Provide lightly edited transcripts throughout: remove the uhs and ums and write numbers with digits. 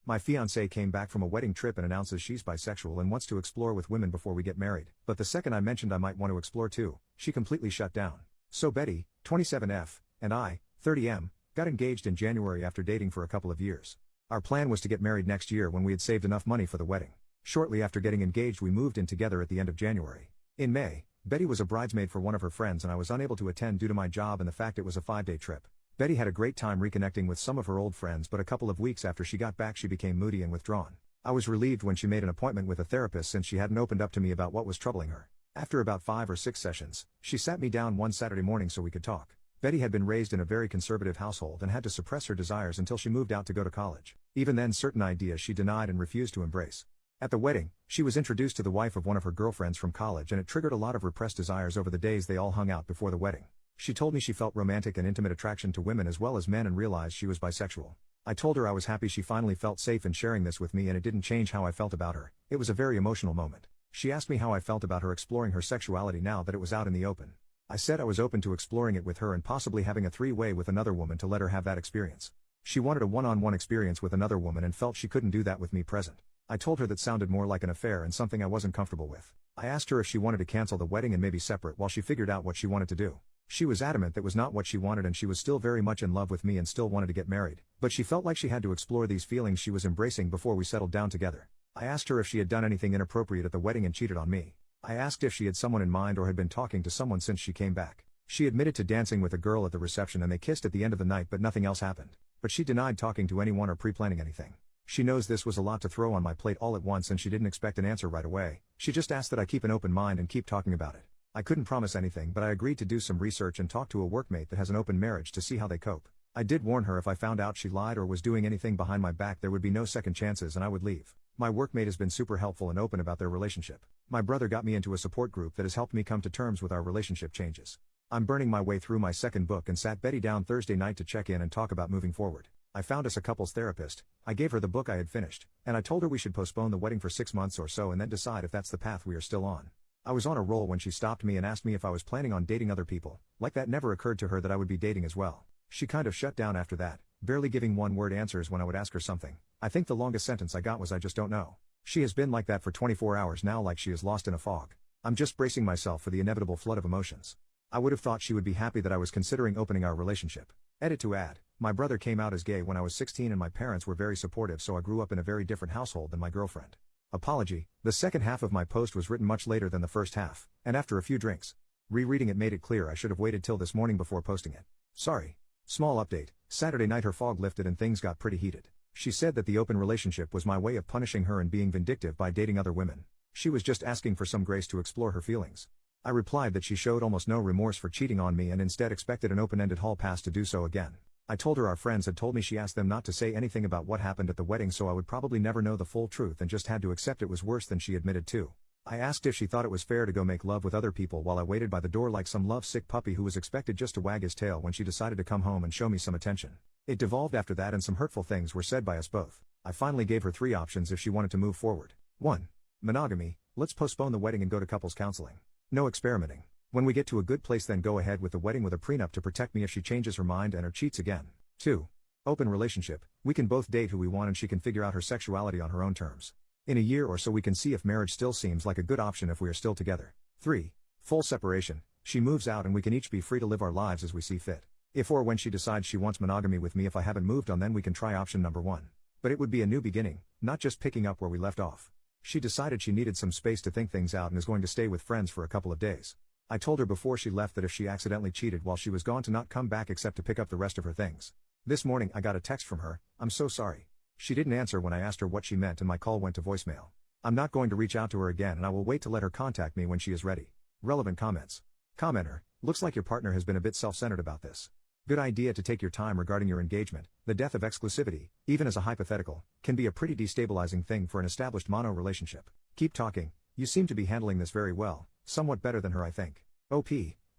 My fiancée came back from a wedding trip and announces she's bisexual and wants to explore with women before we get married. But the second I mentioned I might want to explore too, she completely shut down. So Betty, 27F, and I, 30M, got engaged in January after dating for a couple of years. Our plan was to get married next year when we had saved enough money for the wedding. Shortly after getting engaged we moved in together at the end of January. In May, Betty was a bridesmaid for one of her friends and I was unable to attend due to my job and the fact it was a 5-day trip. Betty had a great time reconnecting with some of her old friends, but a couple of weeks after she got back she became moody and withdrawn. I was relieved when she made an appointment with a therapist since she hadn't opened up to me about what was troubling her. After about 5 or 6 sessions, she sat me down one Saturday morning so we could talk. Betty had been raised in a very conservative household and had to suppress her desires until she moved out to go to college. Even then certain ideas she denied and refused to embrace. At the wedding, she was introduced to the wife of one of her girlfriends from college and it triggered a lot of repressed desires over the days they all hung out before the wedding. She told me she felt romantic and intimate attraction to women as well as men and realized she was bisexual. I told her I was happy she finally felt safe in sharing this with me and it didn't change how I felt about her. It was a very emotional moment. She asked me how I felt about her exploring her sexuality now that it was out in the open. I said I was open to exploring it with her and possibly having a 3-way with another woman to let her have that experience. She wanted a one-on-one experience with another woman and felt she couldn't do that with me present. I told her that sounded more like an affair and something I wasn't comfortable with. I asked her if she wanted to cancel the wedding and maybe separate while she figured out what she wanted to do. She was adamant that was not what she wanted and she was still very much in love with me and still wanted to get married, but she felt like she had to explore these feelings she was embracing before we settled down together. I asked her if she had done anything inappropriate at the wedding and cheated on me. I asked if she had someone in mind or had been talking to someone since she came back. She admitted to dancing with a girl at the reception and they kissed at the end of the night but nothing else happened. But she denied talking to anyone or pre-planning anything. She knows this was a lot to throw on my plate all at once and she didn't expect an answer right away. She just asked that I keep an open mind and keep talking about it. I couldn't promise anything but I agreed to do some research and talk to a workmate that has an open marriage to see how they cope. I did warn her if I found out she lied or was doing anything behind my back there would be no second chances and I would leave. My workmate has been super helpful and open about their relationship. My brother got me into a support group that has helped me come to terms with our relationship changes. I'm burning my way through my second book and sat Betty down Thursday night to check in and talk about moving forward. I found us a couples therapist, I gave her the book I had finished, and I told her we should postpone the wedding for 6 months or so and then decide if that's the path we are still on. I was on a roll when she stopped me and asked me if I was planning on dating other people, like that never occurred to her that I would be dating as well. She kind of shut down after that, barely giving one-word answers when I would ask her something. I think the longest sentence I got was I just don't know. She has been like that for 24 hours now, like she is lost in a fog. I'm just bracing myself for the inevitable flood of emotions. I would have thought she would be happy that I was considering opening our relationship. Edit to add, my brother came out as gay when I was 16 and my parents were very supportive, so I grew up in a very different household than my girlfriend. Apology, the second half of my post was written much later than the first half, and after a few drinks. Rereading it made it clear I should have waited till this morning before posting it. Sorry. Small update, Saturday night her fog lifted and things got pretty heated. She said that the open relationship was my way of punishing her and being vindictive by dating other women. She was just asking for some grace to explore her feelings. I replied that she showed almost no remorse for cheating on me and instead expected an open-ended hall pass to do so again. I told her our friends had told me she asked them not to say anything about what happened at the wedding so I would probably never know the full truth and just had to accept it was worse than she admitted to. I asked if she thought it was fair to go make love with other people while I waited by the door like some love-sick puppy who was expected just to wag his tail when she decided to come home and show me some attention. It devolved after that and some hurtful things were said by us both. I finally gave her 3 options if she wanted to move forward. 1. Monogamy, let's postpone the wedding and go to couples counseling. No experimenting. When we get to a good place then go ahead with the wedding with a prenup to protect me if she changes her mind and or cheats again. 2. Open relationship, we can both date who we want and she can figure out her sexuality on her own terms. In a year or so we can see if marriage still seems like a good option if we are still together. 3. Full separation, she moves out and we can each be free to live our lives as we see fit. If or when she decides she wants monogamy with me if I haven't moved on then we can try option number 1. But it would be a new beginning, not just picking up where we left off. She decided she needed some space to think things out and is going to stay with friends for a couple of days. I told her before she left that if she accidentally cheated while she was gone to not come back except to pick up the rest of her things. This morning I got a text from her, I'm so sorry. She didn't answer when I asked her what she meant and my call went to voicemail. I'm not going to reach out to her again and I will wait to let her contact me when she is ready. Relevant comments. Commenter, looks like your partner has been a bit self-centered about this. Good idea to take your time regarding your engagement. The death of exclusivity, even as a hypothetical, can be a pretty destabilizing thing for an established mono relationship. Keep talking, you seem to be handling this very well, somewhat better than her I think. OP,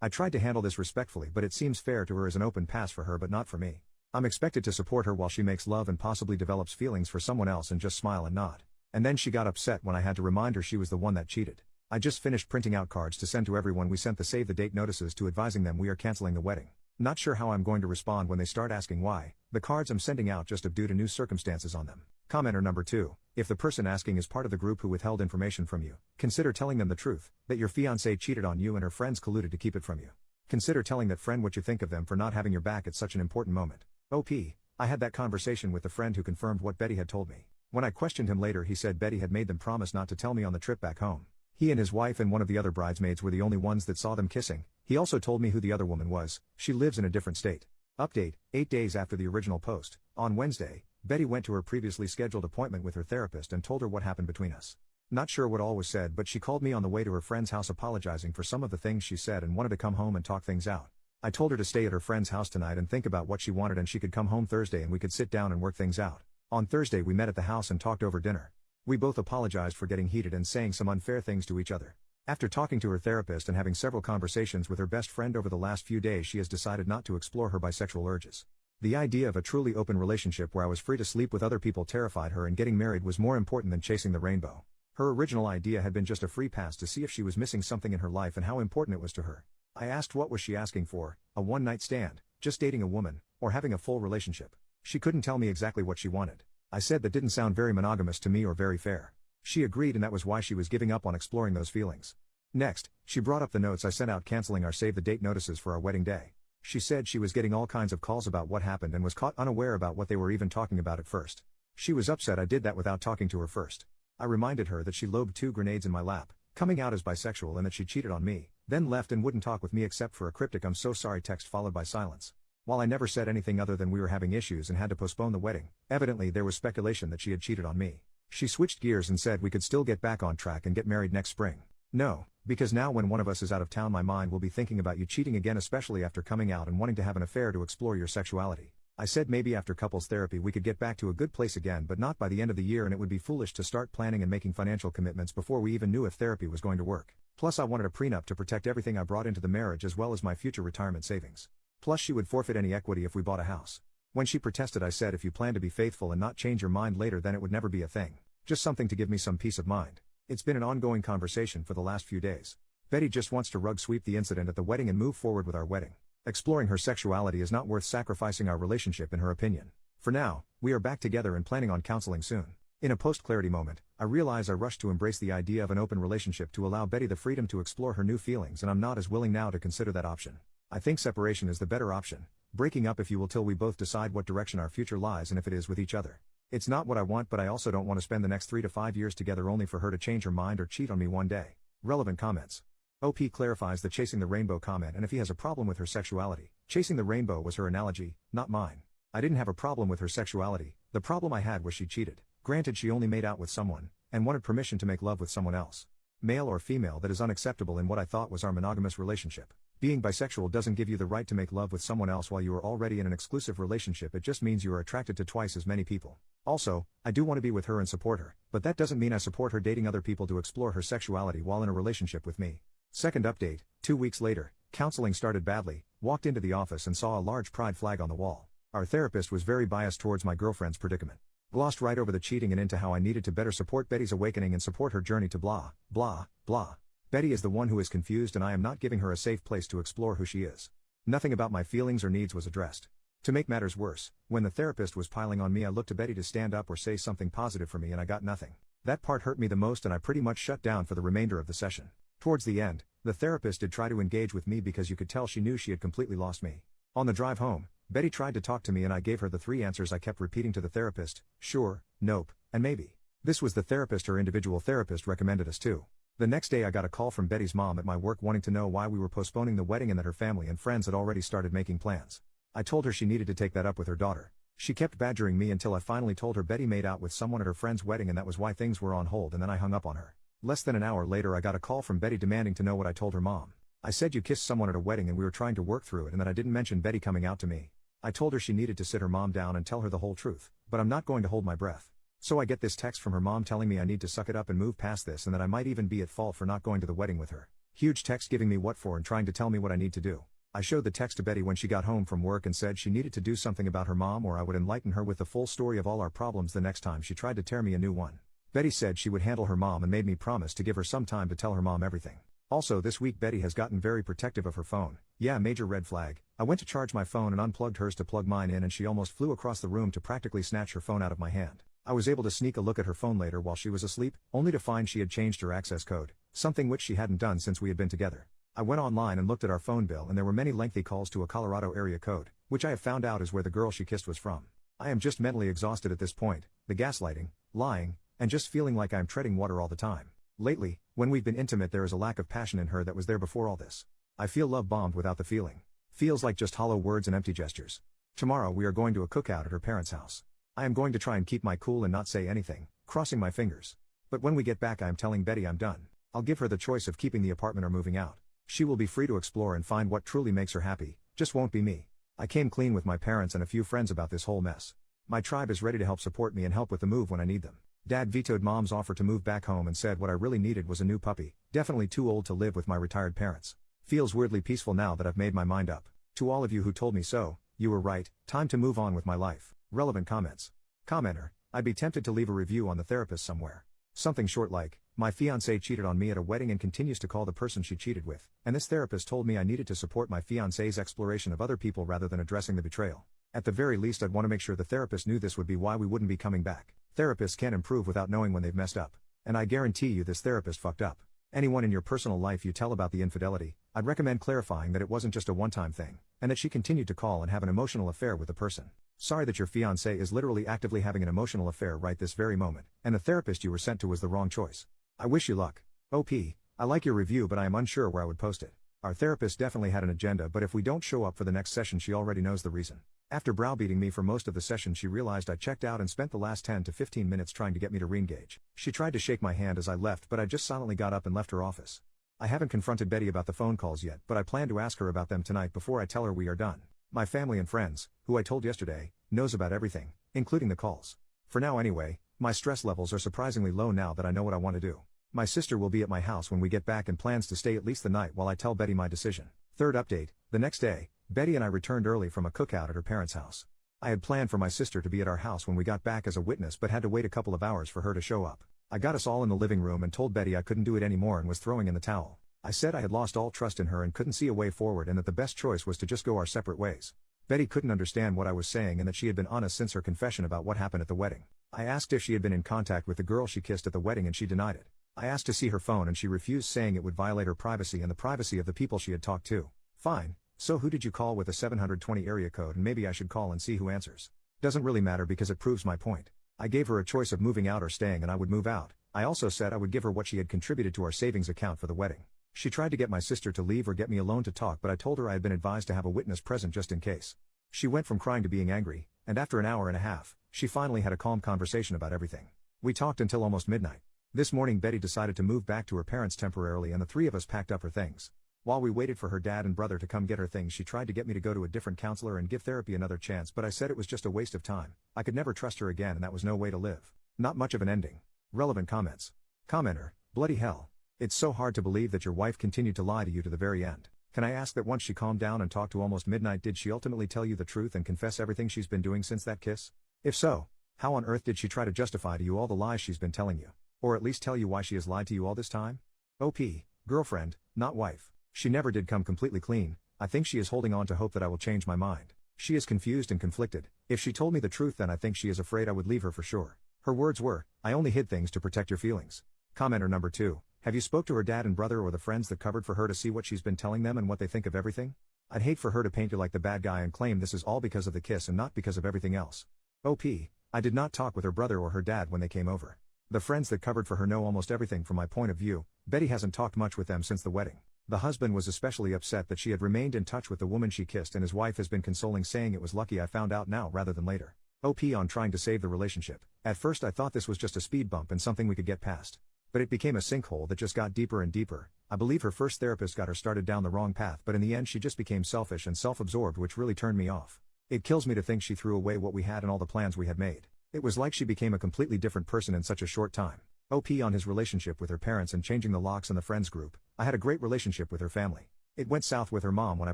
I tried to handle this respectfully but it seems fair to her as an open pass for her but not for me. I'm expected to support her while she makes love and possibly develops feelings for someone else and just smile and nod. And then she got upset when I had to remind her she was the one that cheated. I just finished printing out cards to send to everyone. We sent the save the date notices to advising them we are canceling the wedding. Not sure how I'm going to respond when they start asking why. The cards I'm sending out just have due to new circumstances on them. Commenter number 2. If the person asking is part of the group who withheld information from you, consider telling them the truth, that your fiancée cheated on you and her friends colluded to keep it from you. Consider telling that friend what you think of them for not having your back at such an important moment. OP. I had that conversation with the friend who confirmed what Betty had told me. When I questioned him later, he said Betty had made them promise not to tell me on the trip back home. He and his wife and one of the other bridesmaids were the only ones that saw them kissing. He also told me who the other woman was. She lives in a different state. Update, 8 days after the original post, on Wednesday, Betty went to her previously scheduled appointment with her therapist and told her what happened between us. Not sure what all was said, but she called me on the way to her friend's house apologizing for some of the things she said and wanted to come home and talk things out. I told her to stay at her friend's house tonight and think about what she wanted, and she could come home Thursday and we could sit down and work things out. On Thursday we met at the house and talked over dinner. We both apologized for getting heated and saying some unfair things to each other. After talking to her therapist and having several conversations with her best friend over the last few days, she has decided not to explore her bisexual urges. The idea of a truly open relationship where I was free to sleep with other people terrified her, and getting married was more important than chasing the rainbow. Her original idea had been just a free pass to see if she was missing something in her life and how important it was to her. I asked what was she asking for, a one-night stand, just dating a woman, or having a full relationship. She couldn't tell me exactly what she wanted. I said that didn't sound very monogamous to me or very fair. She agreed, and that was why she was giving up on exploring those feelings. Next, she brought up the notes I sent out canceling our save-the-date notices for our wedding day. She said she was getting all kinds of calls about what happened and was caught unaware about what they were even talking about at first. She was upset I did that without talking to her first. I reminded her that she lobbed 2 grenades in my lap, coming out as bisexual, and that she cheated on me, then left and wouldn't talk with me except for a cryptic "I'm so sorry" text followed by silence. While I never said anything other than we were having issues and had to postpone the wedding, evidently there was speculation that she had cheated on me. She switched gears and said we could still get back on track and get married next spring. No, because now when one of us is out of town my mind will be thinking about you cheating again, especially after coming out and wanting to have an affair to explore your sexuality. I said maybe after couples therapy we could get back to a good place again, but not by the end of the year, and it would be foolish to start planning and making financial commitments before we even knew if therapy was going to work. Plus I wanted a prenup to protect everything I brought into the marriage as well as my future retirement savings. Plus she would forfeit any equity if we bought a house. When she protested I said if you plan to be faithful and not change your mind later then it would never be a thing. Just something to give me some peace of mind. It's been an ongoing conversation for the last few days. Betty just wants to rug sweep the incident at the wedding and move forward with our wedding. Exploring her sexuality is not worth sacrificing our relationship in her opinion. For now, we are back together and planning on counseling soon. In a post-clarity moment, I realize I rushed to embrace the idea of an open relationship to allow Betty the freedom to explore her new feelings, and I'm not as willing now to consider that option. I think separation is the better option. Breaking up if you will till we both decide what direction our future lies and if it is with each other. It's not what I want, but I also don't want to spend the next 3 to 5 years together only for her to change her mind or cheat on me one day. Relevant comments. OP clarifies the chasing the rainbow comment, and if he has a problem with her sexuality, chasing the rainbow was her analogy, not mine. I didn't have a problem with her sexuality, the problem I had was she cheated. Granted she only made out with someone, and wanted permission to make love with someone else. Male or female, that is unacceptable in what I thought was our monogamous relationship. Being bisexual doesn't give you the right to make love with someone else while you are already in an exclusive relationship, it just means you are attracted to twice as many people. Also, I do want to be with her and support her, but that doesn't mean I support her dating other people to explore her sexuality while in a relationship with me. Second update, 2 weeks later, counseling started badly, walked into the office and saw a large pride flag on the wall. Our therapist was very biased towards my girlfriend's predicament. Glossed right over the cheating and into how I needed to better support Betty's awakening and support her journey to blah, blah, blah. Betty is the one who is confused and I am not giving her a safe place to explore who she is. Nothing about my feelings or needs was addressed. To make matters worse, when the therapist was piling on me I looked to Betty to stand up or say something positive for me and I got nothing. That part hurt me the most and I pretty much shut down for the remainder of the session. Towards the end, the therapist did try to engage with me because you could tell she knew she had completely lost me. On the drive home, Betty tried to talk to me and I gave her the 3 answers I kept repeating to the therapist: sure, nope, and maybe. This was the therapist her individual therapist recommended us to. The next day I got a call from Betty's mom at my work wanting to know why we were postponing the wedding and that her family and friends had already started making plans. I told her she needed to take that up with her daughter. She kept badgering me until I finally told her Betty made out with someone at her friend's wedding and that was why things were on hold, and then I hung up on her. Less than an hour later I got a call from Betty demanding to know what I told her mom. I said you kissed someone at a wedding and we were trying to work through it and that I didn't mention Betty coming out to me. I told her she needed to sit her mom down and tell her the whole truth, but I'm not going to hold my breath. So I get this text from her mom telling me I need to suck it up and move past this and that I might even be at fault for not going to the wedding with her. Huge text giving me what for and trying to tell me what I need to do. I showed the text to Betty when she got home from work and said she needed to do something about her mom or I would enlighten her with the full story of all our problems the next time she tried to tear me a new one. Betty said she would handle her mom and made me promise to give her some time to tell her mom everything. Also this week Betty has gotten very protective of her phone. Yeah, major red flag. I went to charge my phone and unplugged hers to plug mine in and she almost flew across the room to practically snatch her phone out of my hand. I was able to sneak a look at her phone later while she was asleep, only to find she had changed her access code, something which she hadn't done since we had been together. I went online and looked at our phone bill and there were many lengthy calls to a Colorado area code, which I have found out is where the girl she kissed was from. I am just mentally exhausted at this point, the gaslighting, lying, and just feeling like I am treading water all the time. Lately, when we've been intimate there is a lack of passion in her that was there before all this. I feel love-bombed without the feeling. Feels like just hollow words and empty gestures. Tomorrow we are going to a cookout at her parents' house. I am going to try and keep my cool and not say anything, crossing my fingers. But when we get back I am telling Betty I'm done. I'll give her the choice of keeping the apartment or moving out. She will be free to explore and find what truly makes her happy, just won't be me. I came clean with my parents and a few friends about this whole mess. My tribe is ready to help support me and help with the move when I need them. Dad vetoed Mom's offer to move back home and said what I really needed was a new puppy, definitely too old to live with my retired parents. Feels weirdly peaceful now that I've made my mind up. To all of you who told me so, you were right, time to move on with my life. Relevant comments. Commenter, I'd be tempted to leave a review on the therapist somewhere. Something short like, my fiancée cheated on me at a wedding and continues to call the person she cheated with, and this therapist told me I needed to support my fiancée's exploration of other people rather than addressing the betrayal. At the very least I'd want to make sure the therapist knew this would be why we wouldn't be coming back. Therapists can't improve without knowing when they've messed up. And I guarantee you this therapist fucked up. Anyone in your personal life you tell about the infidelity, I'd recommend clarifying that it wasn't just a one-time thing, and that she continued to call and have an emotional affair with the person. Sorry that your fiancé is literally actively having an emotional affair right this very moment, and the therapist you were sent to was the wrong choice. I wish you luck. OP, I like your review but I am unsure where I would post it. Our therapist definitely had an agenda but if we don't show up for the next session she already knows the reason. After browbeating me for most of the session she realized I checked out and spent the last 10 to 15 minutes trying to get me to re-engage. She tried to shake my hand as I left but I just silently got up and left her office. I haven't confronted Betty about the phone calls yet but I plan to ask her about them tonight before I tell her we are done. My family and friends, who I told yesterday, knows about everything, including the calls. For now anyway, my stress levels are surprisingly low now that I know what I want to do. My sister will be at my house when we get back and plans to stay at least the night while I tell Betty my decision. Third update, the next day, Betty and I returned early from a cookout at her parents' house. I had planned for my sister to be at our house when we got back as a witness but had to wait a couple of hours for her to show up. I got us all in the living room and told Betty I couldn't do it anymore and was throwing in the towel. I said I had lost all trust in her and couldn't see a way forward and that the best choice was to just go our separate ways. Betty couldn't understand what I was saying and that she had been honest since her confession about what happened at the wedding. I asked if she had been in contact with the girl she kissed at the wedding and she denied it. I asked to see her phone and she refused, saying it would violate her privacy and the privacy of the people she had talked to. Fine, so who did you call with a 720 area code, and maybe I should call and see who answers. Doesn't really matter because it proves my point. I gave her a choice of moving out or staying and I would move out. I also said I would give her what she had contributed to our savings account for the wedding. She tried to get my sister to leave or get me alone to talk but I told her I had been advised to have a witness present just in case. She went from crying to being angry, and after an hour and a half, she finally had a calm conversation about everything. We talked until almost midnight. This morning Betty decided to move back to her parents temporarily and the three of us packed up her things. While we waited for her dad and brother to come get her things she tried to get me to go to a different counselor and give therapy another chance but I said it was just a waste of time. I could never trust her again and that was no way to live. Not much of an ending. Relevant comments. Commenter, bloody hell. It's so hard to believe that your wife continued to lie to you to the very end. Can I ask that once she calmed down and talked to almost midnight did she ultimately tell you the truth and confess everything she's been doing since that kiss? If so, how on earth did she try to justify to you all the lies she's been telling you? Or at least tell you why she has lied to you all this time? OP, girlfriend, not wife. She never did come completely clean. I think she is holding on to hope that I will change my mind. She is confused and conflicted. If she told me the truth then I think she is afraid I would leave her for sure. Her words were, I only hid things to protect your feelings. Commenter number 2. Have you spoke to her dad and brother or the friends that covered for her to see what she's been telling them and what they think of everything? I'd hate for her to paint you like the bad guy and claim this is all because of the kiss and not because of everything else. OP, I did not talk with her brother or her dad when they came over. The friends that covered for her know almost everything from my point of view. Betty hasn't talked much with them since the wedding. The husband was especially upset that she had remained in touch with the woman she kissed and his wife has been consoling saying it was lucky I found out now rather than later. OP on trying to save the relationship. At first I thought this was just a speed bump and something we could get past. But it became a sinkhole that just got deeper and deeper. I believe her first therapist got her started down the wrong path but in the end she just became selfish and self-absorbed which really turned me off. It kills me to think she threw away what we had and all the plans we had made. It was like she became a completely different person in such a short time. OP on his relationship with her parents and changing the locks in the friends group. I had a great relationship with her family. It went south with her mom when I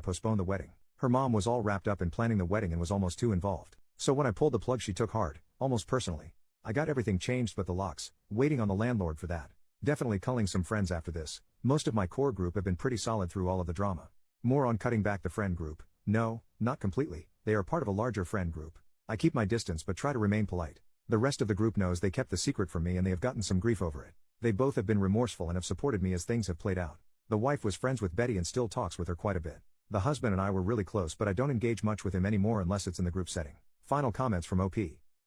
postponed the wedding. Her mom was all wrapped up in planning the wedding and was almost too involved. So when I pulled the plug she took hard, almost personally. I got everything changed but the locks, waiting on the landlord for that. Definitely culling some friends after this. Most of my core group have been pretty solid through all of the drama. More on cutting back the friend group. No, not completely, they are part of a larger friend group. I keep my distance but try to remain polite. The rest of the group knows they kept the secret from me and they have gotten some grief over it. They both have been remorseful and have supported me as things have played out. The wife was friends with Betty and still talks with her quite a bit. The husband and I were really close, but I don't engage much with him anymore unless it's in the group setting. Final comments from OP.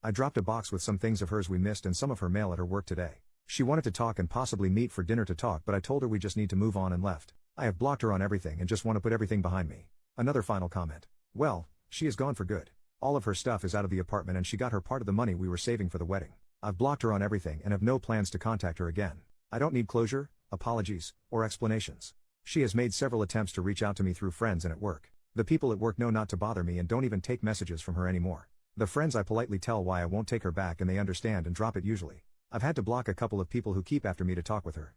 I dropped a box with some things of hers we missed and some of her mail at her work today. She wanted to talk and possibly meet for dinner to talk, but I told her we just need to move on and left. I have blocked her on everything and just want to put everything behind me. Another final comment. Well, she is gone for good. All of her stuff is out of the apartment and she got her part of the money we were saving for the wedding. I've blocked her on everything and have no plans to contact her again. I don't need closure, apologies, or explanations. She has made several attempts to reach out to me through friends and at work. The people at work know not to bother me and don't even take messages from her anymore. The friends I politely tell why I won't take her back and they understand and drop it usually. I've had to block a couple of people who keep after me to talk with her.